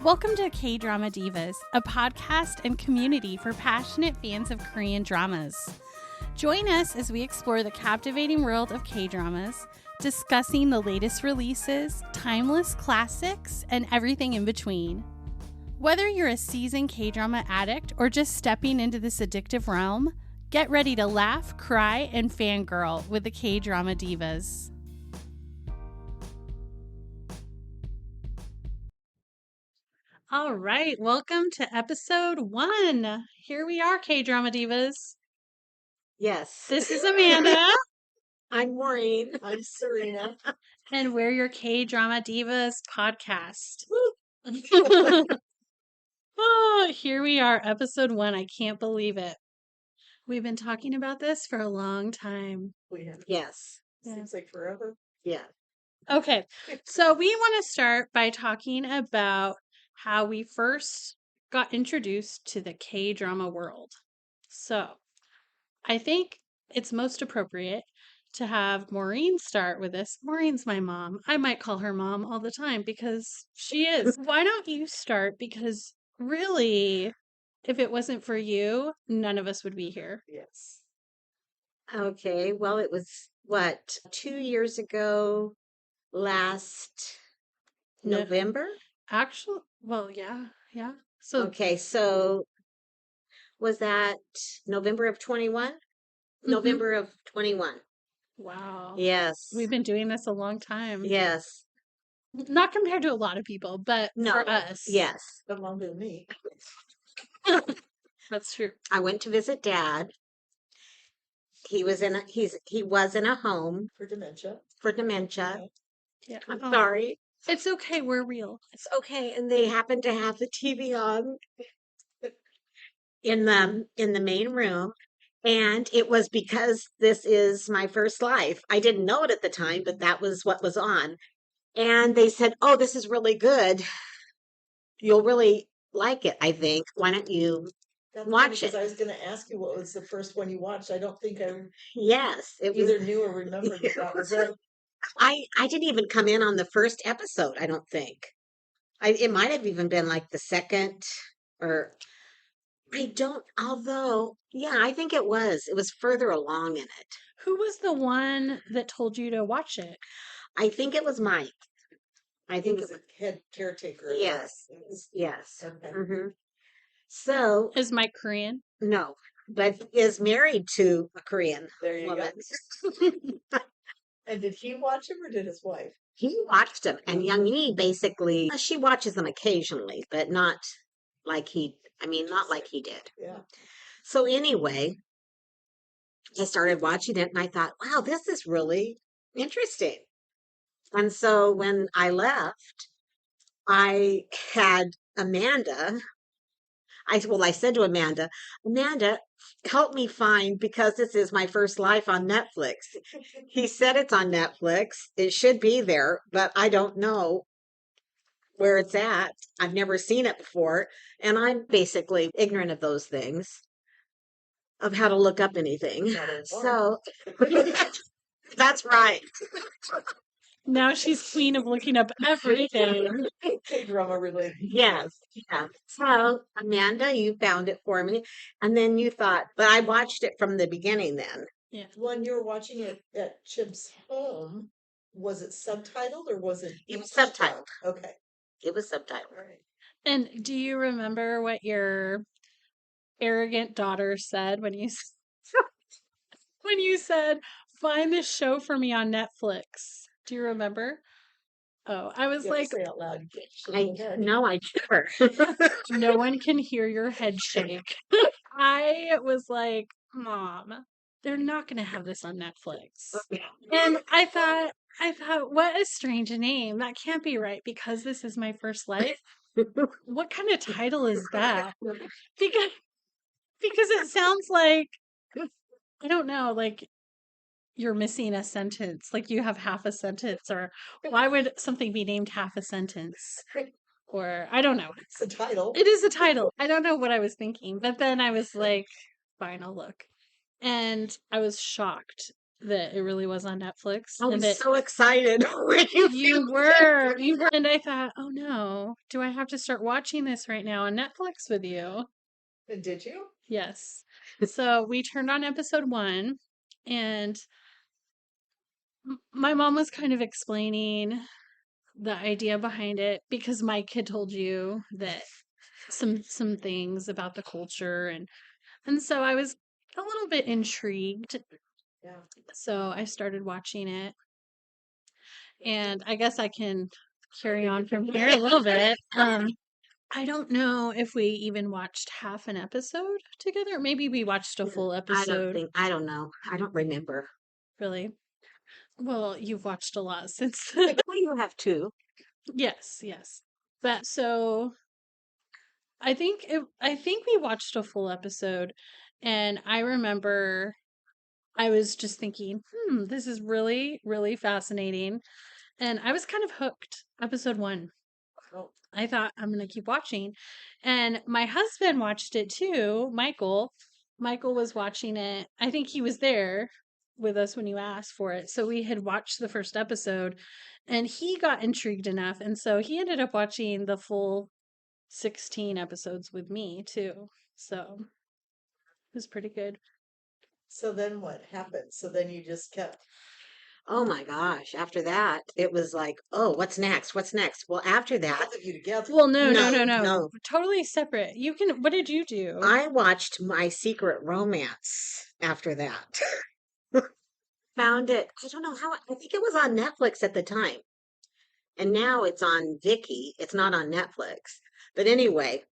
Welcome to Kdrama Divas, a podcast and community for passionate fans of Korean dramas. Join us as we explore the captivating world of K-dramas, discussing the latest releases, timeless classics, and everything in between. Whether you're a seasoned K-drama addict or just stepping into this addictive realm, get ready to laugh, cry, and fangirl with the Kdrama Divas. All right, welcome to episode 1. Here we are, Kdrama Divas. Yes. This is Amanda. I'm Maureen. I'm Serena. And we're your Kdrama Divas podcast. Oh, here we are, episode 1. I can't believe it. We've been talking about this for a long time. We have. Yes. Yeah. Seems like forever. Yeah. Okay, so we want to start by talking about how we first got introduced to the K-drama world. So, I think it's most appropriate to have Maureen start with this. Maureen's my mom. I might call her mom all the time because she is. Why don't you start? Because really, if it wasn't for you, none of us would be here. Yes. Okay. Well, it was 2 years ago last No. November? Actually, well, yeah. So, Okay. So was that November of 21? November of 21. wow. Yes. We've been doing this a long time. Yes. Not compared to a lot of people, but for us. Yes. But longer than me. That's true. I went to visit Dad. He was in a home For dementia. for dementia. Yeah. I'm Oh, sorry. it's okay. We're real. It's okay. And they happened to have the TV on in the main room. And it was because this is my first life. I didn't know it at the time, but that was what was on. And they said, "Oh, this is really good. You'll really like it, I think. Why don't you That's watch funny, 'cause it?" I was going to ask you what was the first one you watched. I don't think I Yes, it was. either knew or remembered that was it. I didn't even come in on the first episode, I don't think. It might have even been like the second, or I don't, although, yeah, I think it was. It was further along in it. Who was the one that told you to watch it? I think it was Mike. I He think was it was, a head caretaker. yes, It was- yes. Okay. hmm So, Is Mike Korean? no, but he is married to a Korean There you woman. go. And did he watch him or did his wife? He watched them, and Young Yi basically, she watches them occasionally, but not like not like he did. Yeah. So anyway, I started watching it and I thought, wow, this is really interesting. And so when I left, I had Amanda. I said to Amanda, help me find, because this is my first life on Netflix. He said it's on Netflix. It should be there, but I don't know where it's at. I've never seen it before. And I'm basically ignorant of those things, of how to look up anything. Not anymore. So that's right. Now she's queen of looking up everything. K-drama related. Yes. Yeah. So Amanda, you found it for me. And then you thought, but I watched it from the beginning then. Yeah. When you were watching it at Chip's home, was it subtitled or was it? It was subtitled. Okay. It was subtitled. All right. And do you remember what your arrogant daughter said when you said, "Find this show for me on Netflix"? Do you remember? Oh, I was You have to like, say it out loud. You can't shake your head. No, I never. no one can hear your head shake. I was like, Mom, they're not going to have this on Netflix. And I thought, what a strange name. That can't be right because this is my first life. What kind of title is that? Because it sounds like, I don't know, like you're missing a sentence, like you have half a sentence, or why would something be named half a sentence? Or I don't know. It's a title. It is a title. I don't know what I was thinking, but then I was like, fine, I'll look. And I was shocked that it really was on Netflix I and was that so excited when you you were, and I thought, oh no, do I have to start watching this right now on Netflix with you? And did you? Yes. So we turned on episode 1, and my mom was kind of explaining the idea behind it because Mike had told you that some things about the culture, and so I was a little bit intrigued. Yeah. So I started watching it, and I guess I can carry on from here a little bit. I don't know if we even watched half an episode together. Maybe we watched a full episode. I don't know. I don't remember. Really? Well, you've watched a lot since. Well, you have two. Yes, yes. But so I think we watched a full episode, and I remember I was just thinking, this is really, really fascinating. And I was kind of hooked. Episode 1. Oh, I thought I'm gonna keep watching. And my husband watched it too, Michael. Michael was watching it. I think he was there with us when you asked for it. So we had watched the first episode and he got intrigued enough. And so he ended up watching the full 16 episodes with me too. So it was pretty good. so then what happened? So then you just kept Oh my gosh. After that, it was like, oh, what's next? What's next? Well, after that, both of you together. Well, no, no, no, no, no. no. Totally separate. You can, what did you do? I watched My Secret Romance after that. Found it, I don't know how, I think it was on Netflix at the time. And now it's on Viki. It's not on Netflix. But anyway,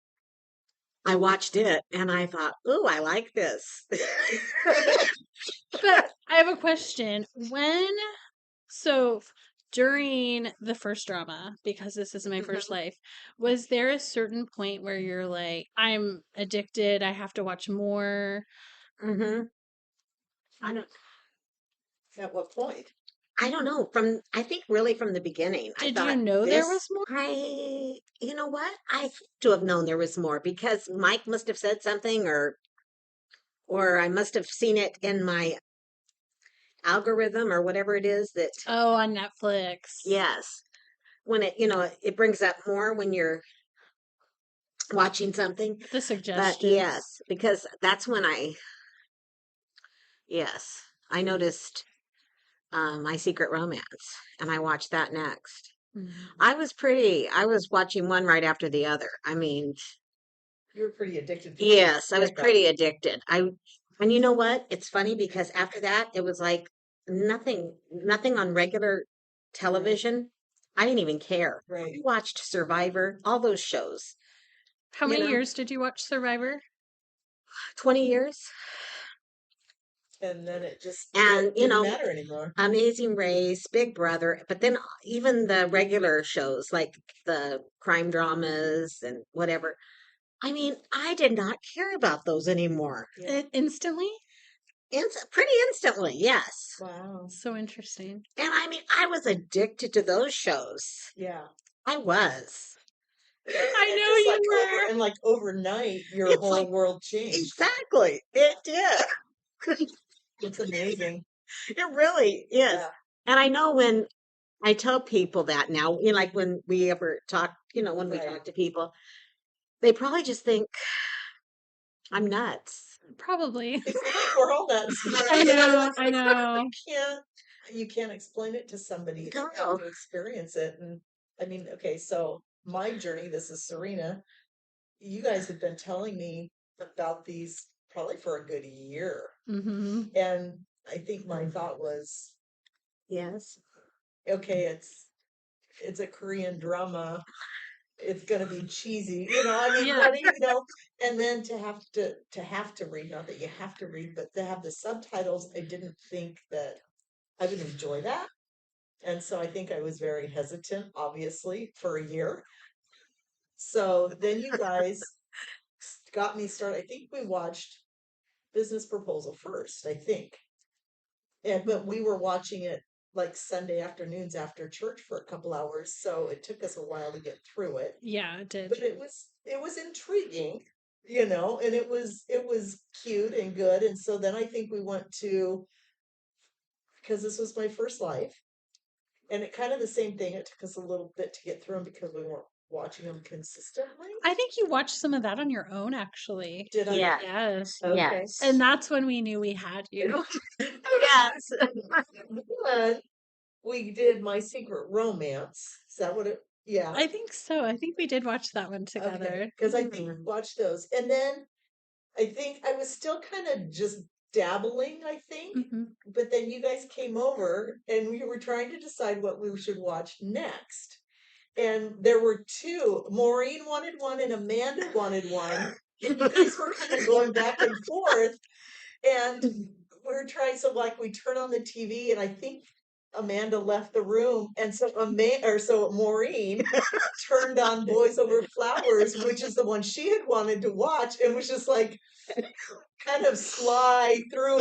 I watched it and I thought, ooh, I like this. But I have a question. So during the first drama, because this is my first Mhm, life, was there a certain point where you're like, I'm addicted, I have to watch more? mhm. I don't At what point? I don't know. I think really from the beginning, I Did you thought know there was more? you know what? I had to have known there was more because Mike must have said something or I must have seen it in my algorithm or whatever it is that, Oh, on Netflix. yes, when it brings up more when you're watching something. The But suggestions. yes, because that's when yes, I noticed My Secret Romance and I watched that next. Mhm. I was watching one right after the other. I mean, You were pretty addicted to it. yes, I was Like that. pretty addicted. And you know what? It's funny because after that, it was like nothing on regular television. I didn't even care. I Right. watched Survivor, all those shows, How you many know, years did you watch Survivor? 20 years. And then it just And, didn't matter anymore. Amazing Race, Big Brother, but then even the regular shows like the crime dramas and whatever. I mean, I did not care about those anymore. Yeah. Instantly? Pretty instantly, yes. Wow. So interesting. And I mean, I was addicted to those shows. Yeah. I was. I And know just you like were. like overnight, your It's like, whole world changed. exactly. It did. It's amazing. It really is. Yeah. And I know when I tell people that now, like when we ever talk, when we Right. talk to people, they probably just think I'm nuts. Probably. We're all nuts. I know, I know. You can't explain it to somebody. You No. have to experience it. And I mean, okay, so my journey, this is Serena. You guys have been telling me about these probably for a good year. Hmm. And I think my thought was, Yes. okay, it's a Korean drama. It's gonna be cheesy, I mean, Yeah. and then to have to read, not that you have to read, but to have the subtitles, I didn't think that I would enjoy that. And so I think I was very hesitant, obviously, for a year. So then you guys got me started. I think we watched Business Proposal first, I think. But we were watching it like Sunday afternoons after church for a couple hours, so it took us a while to get through it. Yeah, it did. But it was intriguing, and it was cute and good. And so then I think we went to because this was my first life. And it kind of the same thing. It took us a little bit to get through them because we weren't watching them consistently. I think you watched some of that on your own, actually. Did I? Yeah. Yes. Okay. Yes. And that's when we knew we had you. Yes. Then we did My Secret Romance. Is that what it? Yeah. I think so. I think we did watch that one Okay. together. Because I think we watched those. And then I think I was still kind of just dabbling, I think. Mhm. But then you guys came over and we were trying to decide what we should watch next. And there were two. Maureen wanted one and Amanda wanted one. And you guys were kind of going back and forth. And we were trying, so like we turn on the TV and I think Amanda left the room. And so so Maureen turned on Boys Over Flowers, which is the one she had wanted to watch, and was just like kind of sly through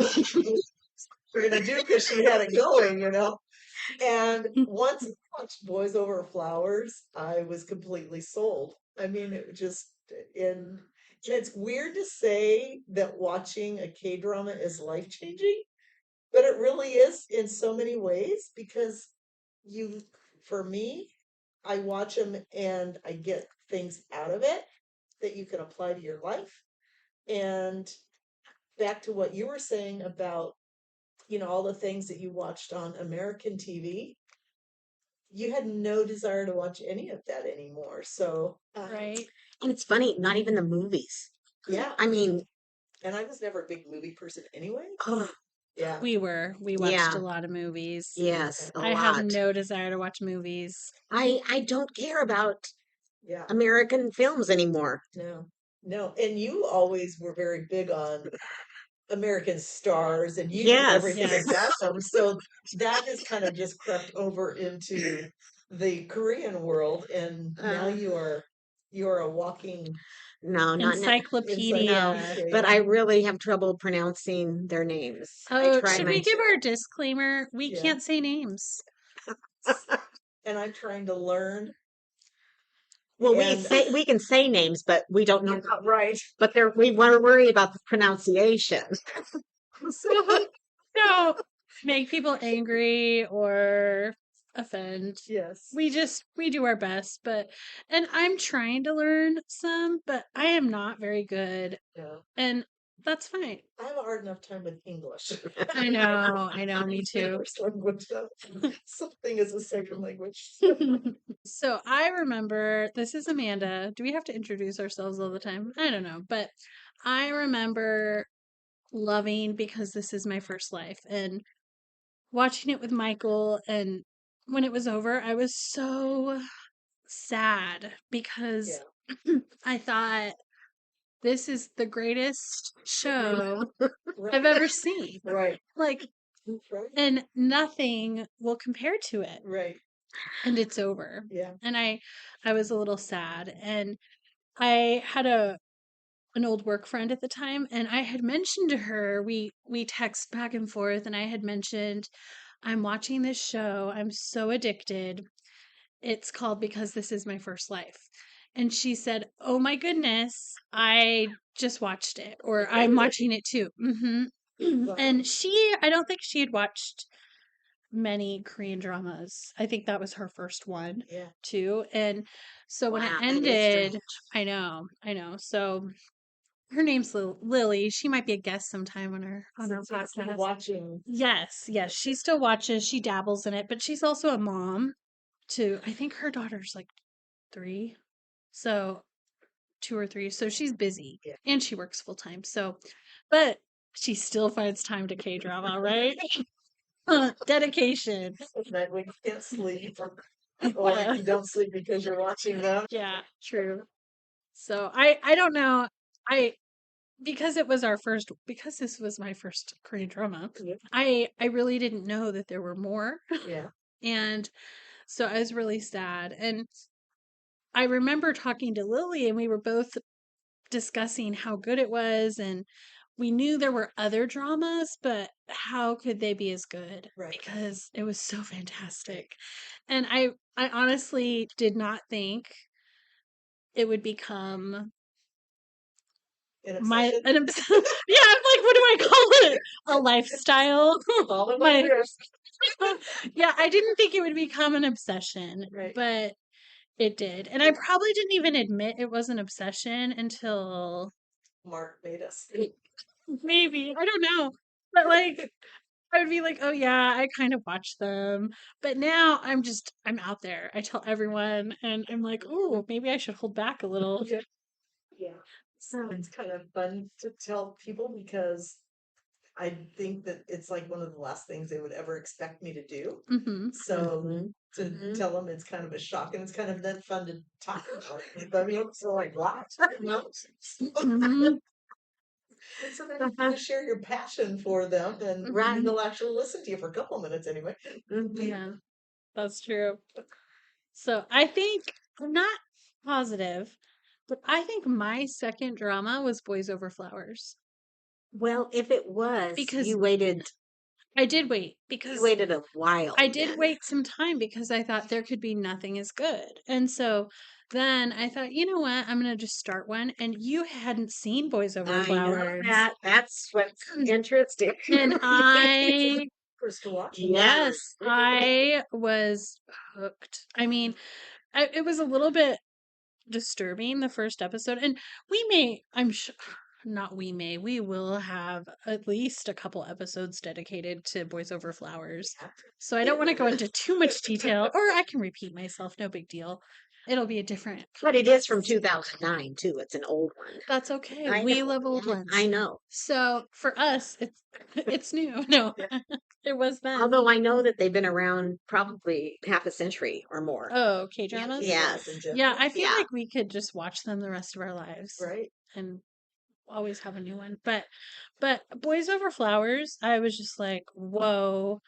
we're gonna do because she had it going, you know. And once I watched Boys Over Flowers, I was completely sold. I mean, it just in it's weird to say that watching a K drama is life changing, but it really is in so many ways because you, for me, I watch them and I get things out of it that you can apply to your life. And back to what you were saying about, all the things that you watched on American TV, you had no desire to watch any of that anymore. So, Right. And it's funny, not even the movies. yeah. I mean, And I was never a big movie person anyway. oh, Yeah. We were. We watched yeah, a lot of movies. yes, a I have lot. no desire to watch movies. I don't care about Yeah. American films anymore. No. No. And you always were very big on American stars and you knew Yes. everything Yes. about them. So that has kind of just crept over into the Korean world. And now Uh, you're a walking no, not no, Encyclopedia. but I really have trouble pronouncing their names. I Oh, try should my we give our disclaimer? We Yeah. can't say names. And I'm trying to learn. Well, And we can say names, but we don't know. right. But we want to worry about the pronunciation. No, make people angry or offend. Yes. We do our best, and I'm trying to learn some, but I am not very good, Yeah. and that's fine. I have a hard enough time with English. I know, me too. First language, something is a second language. So I remember, this is Amanda. Do we have to introduce ourselves all the time? I don't know, but I remember loving Because This Is My First Life and watching it with Michael. And when it was over, I was so sad because I thought this is the greatest show I've ever seen. Right. Like, Right. and nothing will compare to it. Right. And it's over. Yeah. And I was a little sad. And I had an old work friend at the time, and I had mentioned to her, we text back and forth, and I had mentioned, I'm watching this show. I'm so addicted. It's called Because This Is My First Life. And she said, "Oh my goodness, I just watched it," or "I'm watching it too." And I don't think she had watched many Korean dramas. I think that was her first one, too. And so when it Wow, that is ended, strange. I know. So her name's Lily. She might be a guest sometime on our podcast. Watching. Yes, she still watches. She dabbles in it, but she's also a mom to, I think her daughter's like 3, so 2 or 3. So she's busy and she works full time. So, but she still finds time to K drama, right? Dedication. That we can't sleep, or you don't sleep because you're watching them. Yeah, true. So I don't know. Because this was my first Korean drama. I really didn't know that there were more. Yeah. And so I was really sad. And I remember talking to Lily, and we were both discussing how good it was, and we knew there were other dramas, but how could they be as good? Right. Because it was so fantastic. And I honestly did not think it would become An my obsession? an obs- yeah, I'm like, what do I call it? A lifestyle. All of My my yeah, I didn't think it would become an obsession, Right. but it did. And I probably didn't even admit it was an obsession until Mark made us. maybe, I don't know. But like I would be like, "Oh yeah, I kind of watch them." But now I'm out there. I tell everyone and I'm like, "Oh, maybe I should hold back a little." Yeah. Yeah. So it's kind of fun to tell people because I think that it's like one of the last things they would ever expect me to do. Mhm. So Mhm. to Mhm. tell them it's kind of a shock and it's kind of then fun to talk about it. I mean, so like, wow. Mhm. And so then you kind of share your passion for them and Right. they'll actually listen to you for a couple of minutes anyway. Mhm. Yeah, that's true. So, I think I'm not positive, but I think my second drama was Boys Over Flowers Well, if it was, because I did wait you because waited a while I did then. wait some time because I thought there could be nothing as good. And so then I thought, you know what? I'm going to just start one. And you hadn't seen Boys Over I know Flowers. that. That's what's interesting. And I, First to watch. yes, I was hooked. I mean, it was a little bit disturbing the first episode. And I'm sure, not we will have at least a couple episodes dedicated to Boys Over Flowers. So I don't want to go into too much detail, or I can repeat myself, no big deal. It'll be a different. But it is from 2009 too. It's an old one. That's okay. I We know. love old Yeah, ones. I know. So for us, it's new. No, it was then. Although I know that they've been around probably half a century or more. Oh, K dramas. Yes. Yeah, I feel Yeah. like we could just watch them the rest of our lives, Right. and always have a new one. But Boys Over Flowers, I was just like, whoa.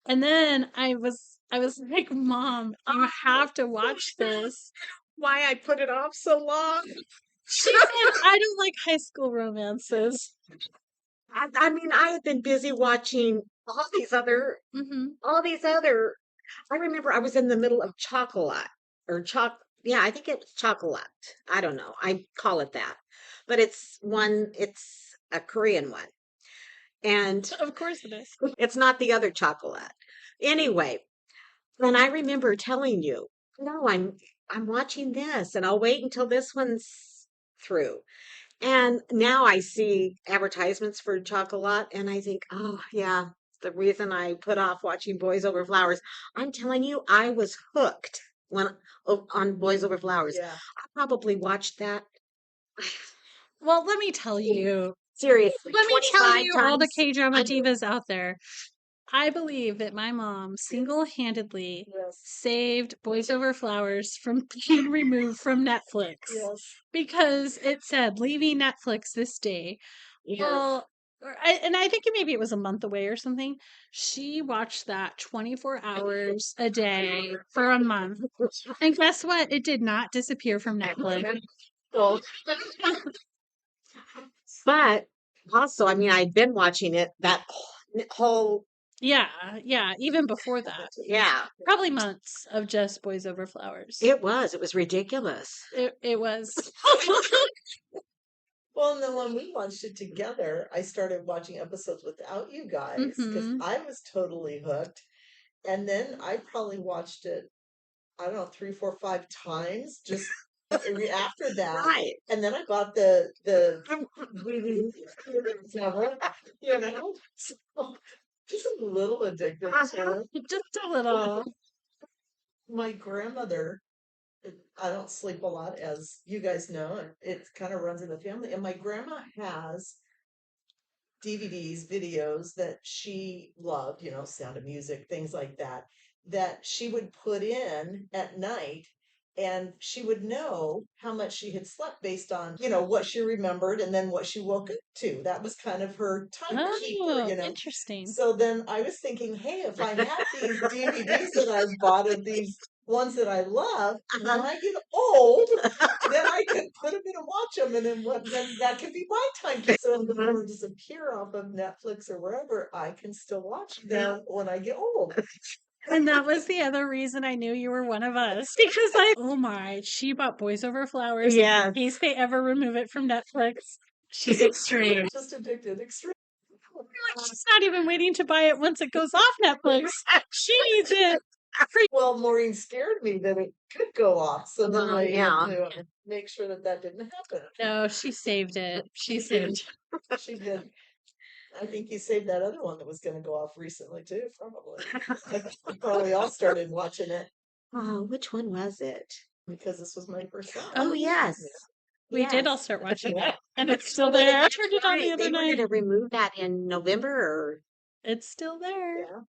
And then I was like, Mom, you have to watch this. Why I put it off so long. She said, I don't like high school romances. I mean, I had been busy watching Hmm. all these other. I remember I was in the middle of Chocolat or Choc. Yeah, I think it was Chocolat. I don't know. I call it that, but It's a Korean one, and Of course it is. it's not the other Chocolat. Anyway, and I remember telling you, no, I'm watching this, and I'll wait until this one's through. And now I see advertisements for chocolate, and I think, oh, yeah, the reason I put off watching Boys Over Flowers. I'm telling you, I was hooked on Boys Over Flowers. Yeah. I probably watched that Well, let me tell you. seriously Let me tell 25 you, all the times. K-drama I do. divas out there. I believe that my mom single-handedly Yes. saved Boys Over Flowers from being removed from Netflix Yes. because it said leaving Netflix this day. Yes. Well, and I think maybe it was a month away or something. She watched that 24 hours a day for a month. And guess what? It did not disappear from Netflix. So, but also, I mean, I'd been watching it that whole, Yeah, even before that. yeah, Probably months of just Boys Over Flowers. it was ridiculous. It was. Well, and then when we watched it together, I started watching episodes without you guys because Mhm. I was totally hooked. And then I probably watched it, I don't know, 3, 4, 5 times just after that. Right. And then I got the you know, so just a little addictive. So Just a little. my grandmother, I don't sleep a lot, as you guys know, and it kind of runs in the family. And my grandma has DVDs, videos that she loved, Sound of Music, things like that, that she would put in at night. And she would know how much she had slept based on, what she remembered and then what she woke up to. That was kind of her timekeeper, Oh, interesting. So then I was thinking, hey, if I had these DVDs that I've bought of these ones that I love, when I get old, then I could put them in and watch them, and then that could be my time. So if they ever disappear off of Netflix or wherever, I can still watch them when I get old. And that was the other reason I knew you were one of us because oh my, she bought Boys Over Flowers Yes. in case they ever remove it from Netflix. She's extreme. Just addicted, extreme. She's not even waiting to buy it once it goes off Netflix. She needs it. Well, Maureen scared me that it could go off, so then I Yeah. had to make sure that that didn't happen. No, she saved it. She saved it. She did. I think you saved that other one that was going to go off recently too, probably. I probably all started watching it Oh, which one was it? because this was my first one. Oh, yes. We did all Yes. start watching it, and it's still there. I turned it on the Right. other They were night. going to remove that in November or It's still there, Yeah.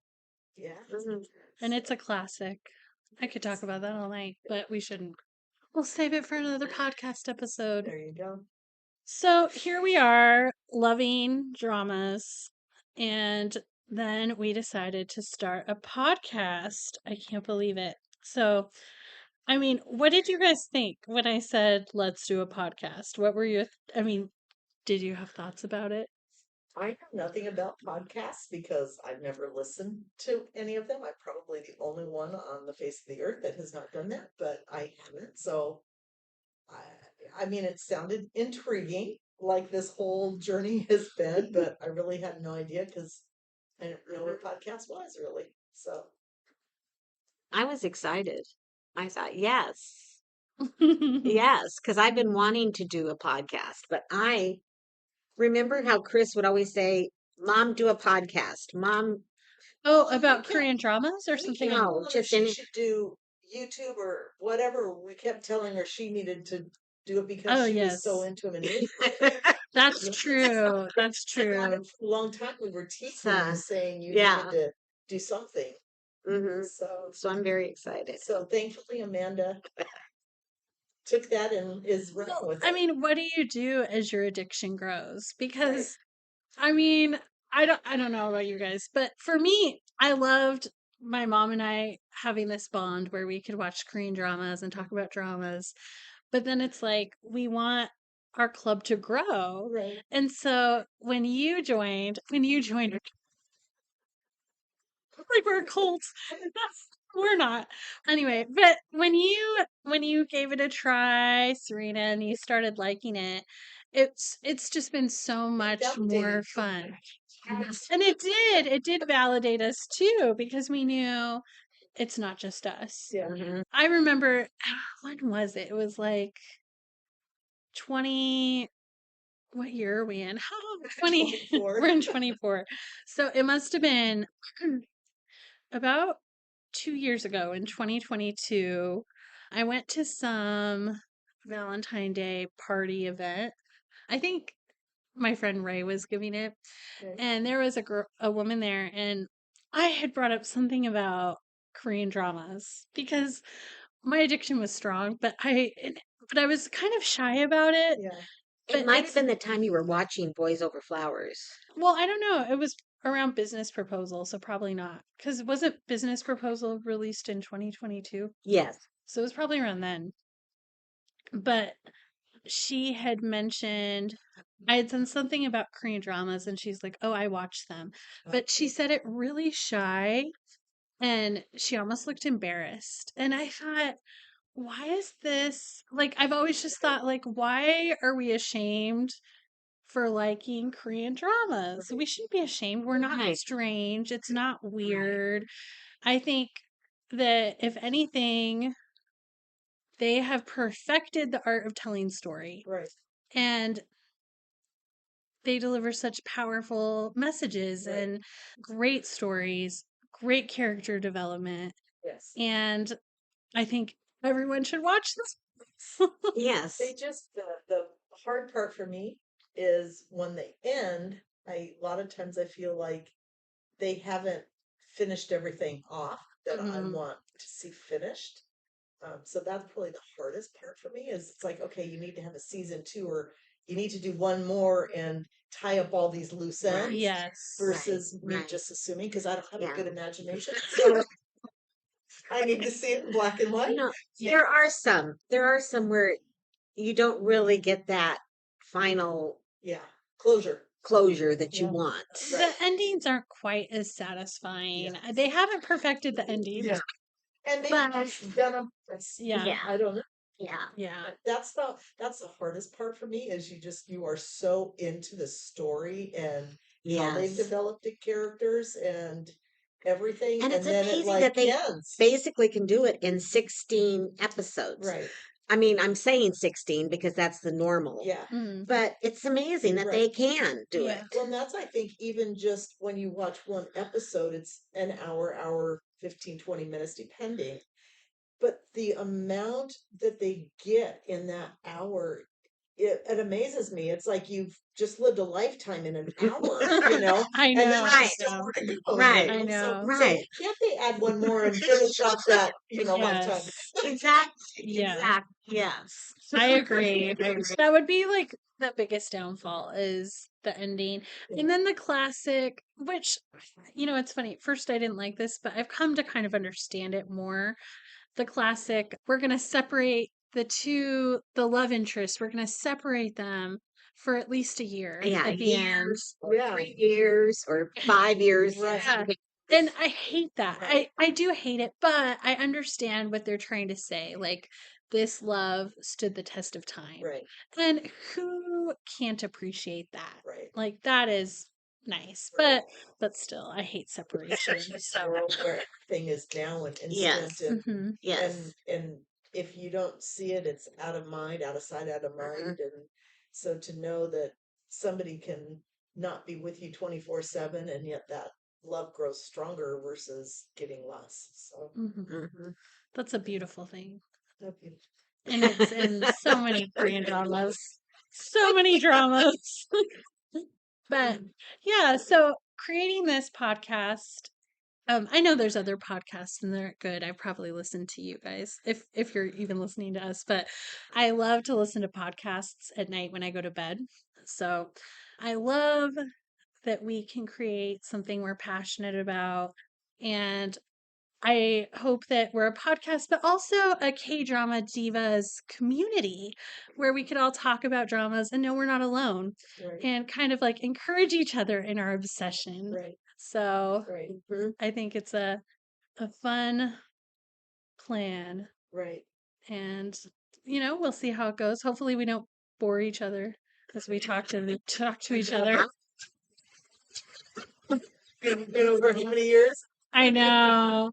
Yeah. Mhm. and it's a classic. I could talk about that all night, but we shouldn't. We'll save it for another podcast episode. There you go. So here we are, loving dramas, and then we decided to start a podcast. I can't believe it. So, I mean, what did you guys think when I said let's do a podcast? What were your, I mean, did you have thoughts about it? I know nothing about podcasts because I've never listened to any of them. I'm probably the only one on the face of the earth that has not done that, but I haven't. So, I mean, it sounded intriguing, like this whole journey has been, but I really had no idea because I didn't know what a podcast was really. So, I was excited. I thought, yes, yes, because I've been wanting to do a podcast, but I remember how Chris would always say, Mom, do a podcast. Mom, Oh, about Korean dramas or something? No, told her just she any- should do YouTube or whatever. We kept telling her she needed to do it because Oh, she yes. was so into them. And That's true. That's for true. a long time we were teasing So, you, saying you yeah. needed to do something. Mhm. So, So I'm very excited. so thankfully Amanda took that and is running Well, with I it. mean, what do you do as your addiction grows? Because I mean, I don't know about you guys, but for me, I loved my mom and I having this bond where we could watch Korean dramas and talk about dramas. But then it's like we want our club to grow. Right. And so when you joined like we're a cult. We're not. Anyway, but when you gave it a try, Serena, and you started liking it, it's just been so much Validated more you. fun. And it did validate us too, because we knew it's not just us. Yeah. Mhm. I remember when was it? It was like 20, what year are we in? 20, 24. we're in 24. So it must have been about 2 years ago in 2022. I went to some Valentine Day party event. I think my friend Ray was giving it, Okay. and there was a woman there, and I had brought up something about Korean dramas because my addiction was strong, but I was kind of shy about it. Yeah. It But might have it's been the time you were watching Boys Over Flowers. well, I don't know. It was around Business Proposal, so probably not. Because wasn't Business Proposal released in 2022? Yes. So it was probably around then. But she had mentioned I had done something about Korean dramas, and she's like, "Oh, I watch them." But she said it really shy, and she almost looked embarrassed. And I thought, why is this like? I've always just thought, like, why are we ashamed for liking Korean dramas? We shouldn't be ashamed. We're not Right. strange. It's not weird. I think that if anything, they have perfected the art of telling story. Right. And they deliver such powerful messages Right. and great stories, great character development. Yes. And I think everyone should watch this. Yes. They just the hard part for me is when they end. A lot of times I feel like they haven't finished everything off that I Mhm. want to see finished. So that's probably the hardest part for me. Is it's like, okay, you need to have a season 2, or you need to do one more and tie up all these loose ends. Right. Yes. Versus me Right. just assuming, because I don't have Yeah. a good imagination. So I need to see it in black and white. No, there are some where you don't really get that final Yeah. Closure. closure that you Yeah. want. The endings aren't quite as satisfying. Yes. They haven't perfected the endings. Yeah. And they've But done them. yeah. Yeah. I don't know. Yeah. That's the hardest part for me is you are so into the story and how they've Yes. developed the characters and everything, And it's then it amazing that they ends. basically can do it in 16 episodes. Right. I mean, I'm saying 16 because that's the normal. Yeah. Mm. But it's amazing that they Right. can do Yeah. it. Well, and that's, I think, even just when you watch one episode, it's an hour, 15, 20 minutes, depending. But the amount that they get in that hour, it amazes me. It's like you've just lived a lifetime in an hour, I and then know. there's Right. still more to go, Right. I So, know. so Right. can't they add one more and finish off that, lifetime? Yes. Exactly. Yeah. Exactly. Yes. I agree. I agree. That would be like the biggest downfall is the ending. And then the classic, which, it's funny. At first, I didn't like this, but I've come to kind of understand it more. The classic, we're going to separate the love interests, we're going to separate them for at least a year Yeah. at the end. Years or Yeah. 3 years or 5 years. Right. Yeah. And I hate that. I do hate it, but I understand what they're trying to say. Like, this love stood the test of time. Right. And who can't appreciate that? Right. Like, that is nice. Right. But still, I hate separation. So, World where everything is now and Yes. instant, mhm. Yes. and if you don't see it, it's out of mind, out of sight, out of mind. And so to know that somebody can not be with you 24/7, and yet that love grows stronger versus getting less. So Mhm. Mm-hmm. That's a beautiful thing. that'd be- And it's in so many Korean dramas. So many dramas. But yeah, so creating this podcast, I know there's other podcasts and they're good. I probably listen to you guys if you're even listening to us, but I love to listen to podcasts at night when I go to bed. So I love that we can create something we're passionate about, and I hope that we're a podcast, but also a K-drama divas community where we could all talk about dramas and know we're not alone right, and kind of like encourage each other in our obsession. right, So right, I think it's a fun plan, right. and we'll see how it goes. Hopefully we don't bore each other as we talk to each other. Been over how many years? I know.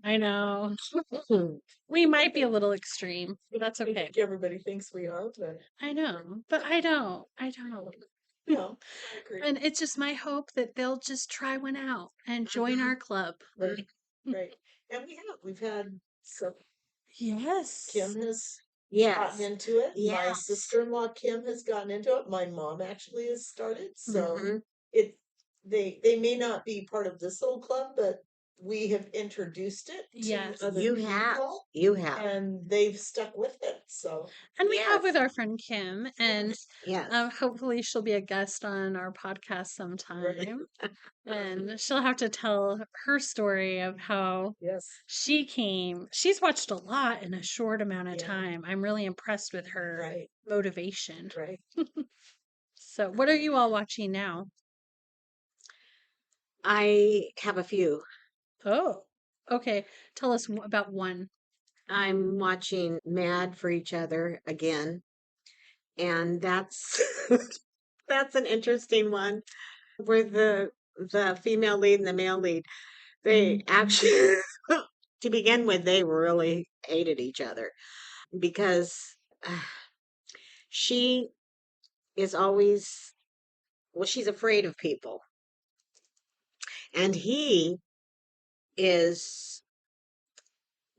We might be a little extreme, but that's I okay. think everybody thinks we are, but I know, but I don't. I don't. no, I agree. And it's just my hope that they'll just try one out and join our club. Right, right. And we've had some. Yes. Kim has Yes. gotten into it. My Yes. sister-in-law Kim has gotten into it. My mom actually has started. So Mhm. it they may not be part of this little club, but we have introduced it to Yes. other You have. people, You have. and they've stuck with it. So And we have Yes. with our friend Kim, and Yes. hopefully she'll be a guest on our podcast sometime. And she'll have to tell her story of how yes, she came. She's watched a lot in a short amount of Yeah. time. I'm really impressed with her right, motivation. right. So, what are you all watching now? I have a few. Oh, okay. Tell us about one. I'm watching Mad for Each Other again, and that's that's an interesting one where the female lead and the male lead, they actually to begin with, they really hated each other because she is always, well, she's afraid of people, and he is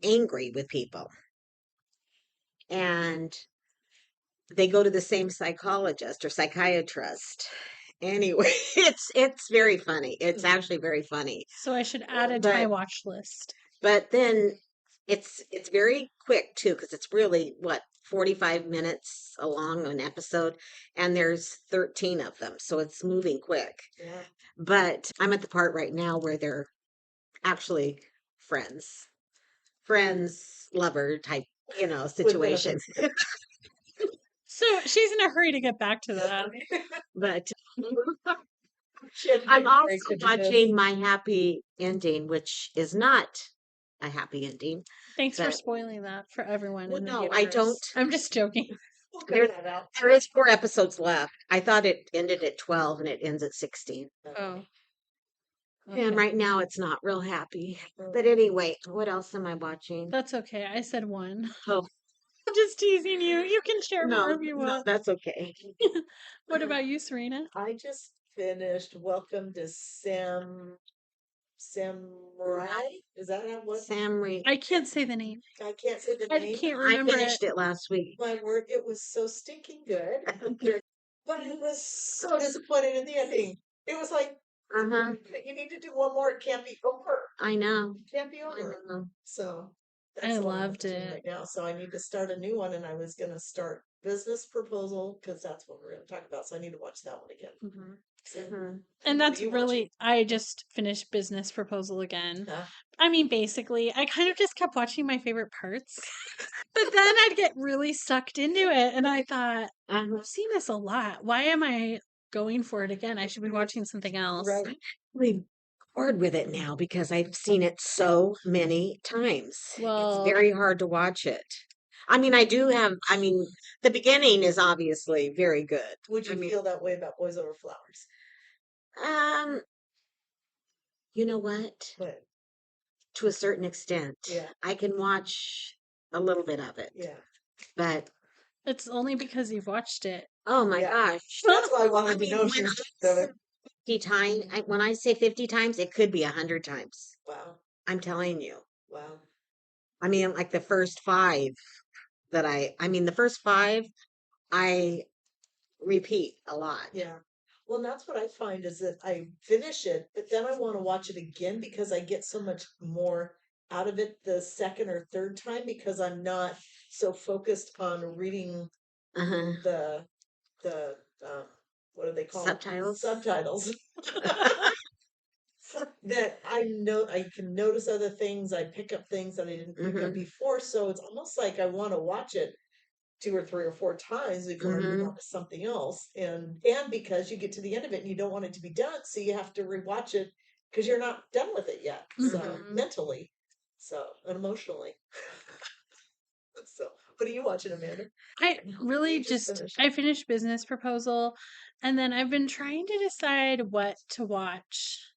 angry with people, and they go to the same psychologist or psychiatrist. Anyway, it's very funny. It's actually very funny. So I should add it to my But watch list. but then it's very quick too, because it's really what 45 minutes along an episode, and there's 13 of them, so it's moving quick. Yeah, But I'm at the part right now where they're actually friends, lover type, situation. So she's in a hurry to get back to that. But She I'm had also great to do this. watching My Happy Ending, which is not a happy ending. Thanks for But spoiling that for everyone well, in the no, universe. I don't. I'm just joking. We'll There, cut that out. there is 4 episodes left. I thought it ended at 12 and it ends at 16. Oh. And Okay. right now it's not real happy. But anyway, what else am I watching? That's okay. I said 1. Oh, I'm just teasing you. You can share more no, if you no, want. that's okay. What about you, Serena? I just finished Welcome to Samurai. Is that how what? Samri, I can't say the name. I can't say the I name. can't I remember finished it. it last week. My word, it was so stinking good, but it was so disappointed in the ending. It was like, Uh-huh. you need to do one more. It can't be over. I know. It can't be I over. know. So I that's the one I'm loved watching it. right now. So I need to start a new one, and I was gonna start Business Proposal because that's what we're gonna talk about. So I need to watch that one again. Mhm. So, Mhm. And what are that's you really, I just finished Business Proposal again. watching? Huh? I mean, basically, I kind of just kept watching my favorite parts. But then I'd get really sucked into it. And I thought, Uh-huh. I've seen this a lot. Why am I going for it again? I should be watching something else. Right. I'm really bored with it now because I've seen it so many times. Well- It's very hard to watch it. I mean, the beginning is obviously very good. Would you I mean, feel that way about Boys Over Flowers? um, you know what? But To a certain extent, yeah, I can watch a little bit of it, yeah. but It's only because you've watched it. oh my Yeah. gosh. That's why I I wanted to mean, know if when you I said say it. 50 times, when I say 50 times, it could be 100 times. Wow, I'm telling you. wow. I mean, like the first 5 the first 5 I repeat a lot. Yeah. Well, that's what I find is that I finish it, but then I want to watch it again because I get so much more out of it the second or third time because I'm not so focused on reading Uh-huh. the what do they call them? Subtitles. Subtitles. That I can notice other things. I pick up things that I didn't pick up Mhm. before. So it's almost like I want to watch it 2 or 3 or 4 times before I move Mhm. on to something else. And because you get to the end of it and you don't want it to be done, so you have to rewatch it because you're not done with it yet. So Mhm. mentally, and emotionally. So what are you watching, Amanda? I really You just finished. I finished Business Proposal, and then I've been trying to decide what to watch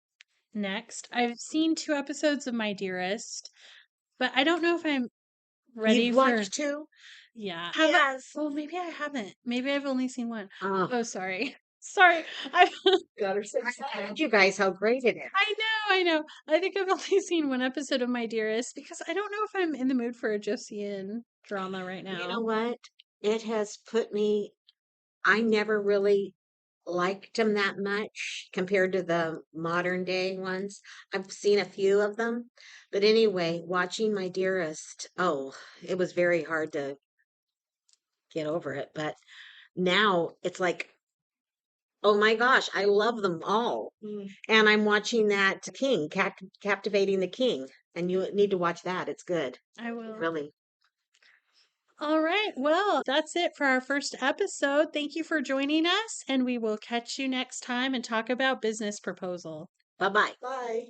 next. I've seen 2 episodes of My Dearest, but I don't know if I'm ready You've for. watched 2? Yeah. Yes. Well, maybe I haven't. Maybe I've only seen 1. Oh, Oh, sorry. Sorry. I Got her so I excited. told you guys how great it is. I know. I think I've only seen 1 episode of My Dearest because I don't know if I'm in the mood for a Josian drama right You know now. what? It has put me, I never really liked them that much compared to the modern day ones. I've seen a few of them, but anyway, watching My Dearest, oh, it was very hard to get over it. But now it's like, oh my gosh, I love them all. Mm. And I'm watching that King, Captivating the King, and you need to watch that. It's good, I will. really. All right. Well, that's it for our first episode. Thank you for joining us, and we will catch you next time and talk about Business Proposal. Bye-bye. Bye.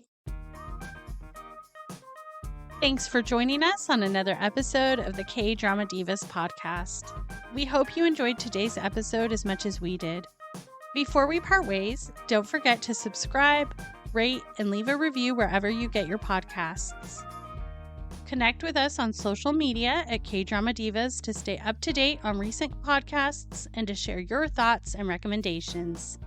Thanks for joining us on another episode of the Kdrama Divas podcast. We hope you enjoyed today's episode as much as we did. Before we part ways, don't forget to subscribe, rate, and leave a review wherever you get your podcasts. Connect with us on social media at Kdrama Divas to stay up to date on recent podcasts and to share your thoughts and recommendations.